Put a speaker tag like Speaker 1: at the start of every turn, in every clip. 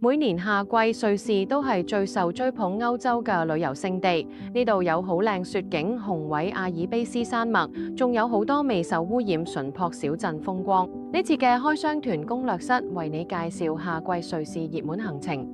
Speaker 1: 每年夏季，瑞士都係最受追捧歐洲嘅旅遊勝地。呢度有好靚雪景、雄偉阿爾卑斯山脈，仲有好多未受污染純樸小鎮風光。呢次嘅開箱團攻略室為你介紹夏季瑞士熱門行程。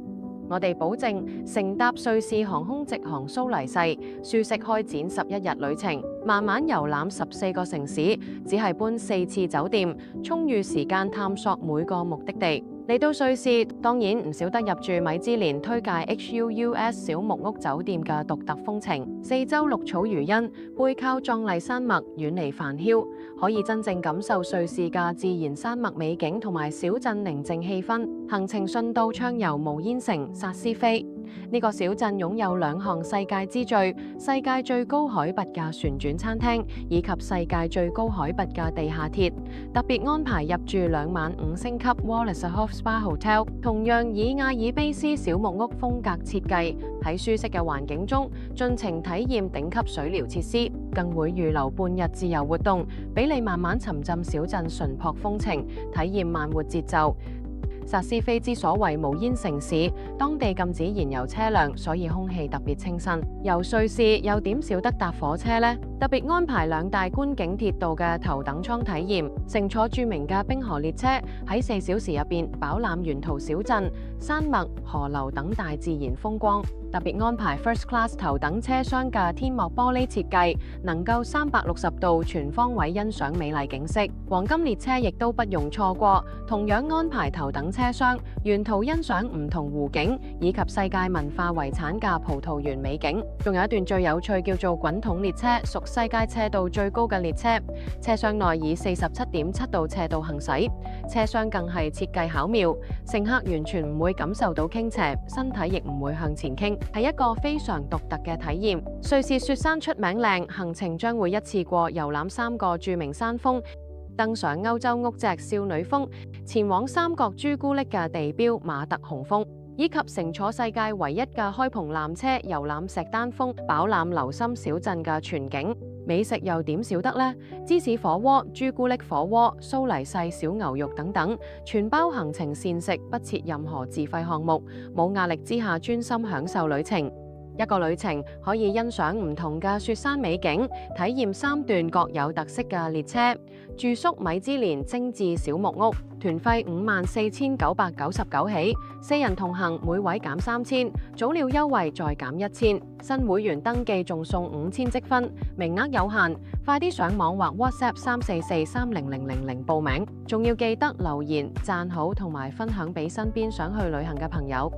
Speaker 1: 我哋保證乘搭瑞士航空直航蘇黎世，舒適開展11日旅程，慢慢遊覽14個城市，只係搬4次酒店，充裕時間探索每個目的地。嚟到瑞士，當然唔少得入住米芝蓮推介 HUUS 小木屋酒店嘅獨特風情，四周綠草如茵，背靠壯麗山脈，遠離煩囂，可以真正感受瑞士嘅自然山脈美景同埋小鎮寧靜氣氛。行程順道暢遊無煙城薩斯菲。呢個小鎮擁有2項世界之最：世界最高海拔嘅旋轉餐廳，以及世界最高海拔嘅地下鐵。特別安排入住2晚5星級 Wollishof Spa Hotel， 同樣以阿爾卑斯小木屋風格設計，喺舒適嘅環境中盡情體驗頂級水療設施，更會預留半日自由活動，俾你慢慢沉浸小鎮淳樸風情，體驗慢活節奏。薩斯菲之所謂無煙城市，當地禁止燃油車輛，所以空氣特別清新。遊瑞士又點少得搭火車呢？特別安排2大觀景鐵道嘅頭等艙體驗，乘坐著名嘅冰河列車，喺4小時入邊飽覽沿途小鎮、山脈、河流等大自然風光。特別安排 First Class 頭等車廂嘅天幕玻璃設計，能夠360度全方位欣賞美麗景色。黃金列車亦都不容錯過，同樣安排頭等車廂，沿途欣賞唔同湖景以及世界文化遺產嘅葡萄園美景。仲有一段最有趣，叫做滾筒列車，屬世界斜度最高嘅列車，車廂內以47.7度斜度行駛，車廂更係設計巧妙，乘客完全唔會感受到傾斜，身體亦唔會向前傾，係一個非常獨特嘅體驗。瑞士雪山出名靚，行程將會一次過遊覽3個著名山峰，登上歐洲屋脊少女峰，前往3角朱古力嘅地標馬特洪峰，以及乘坐世界唯一嘅開篷纜車遊覽石丹峰，飽覽留心小鎮嘅全景。美食又點少得呢？芝士火鍋、朱古力火鍋、蘇黎世小牛肉等等，全包行程膳食，不設任何自費項目，冇壓力之下專心享受旅程。一個旅程可以欣賞唔同嘅雪山美景，體驗3段各有特色嘅列車，住宿米芝蓮精緻小木屋，團費54,999起，4人同行每位減3000，早鳥優惠再減1000，新會員登記仲送5000積分，名額有限，快啲上網或 WhatsApp 344-30000報名，仲要記得留言讚好同埋分享俾身邊想去旅行嘅朋友。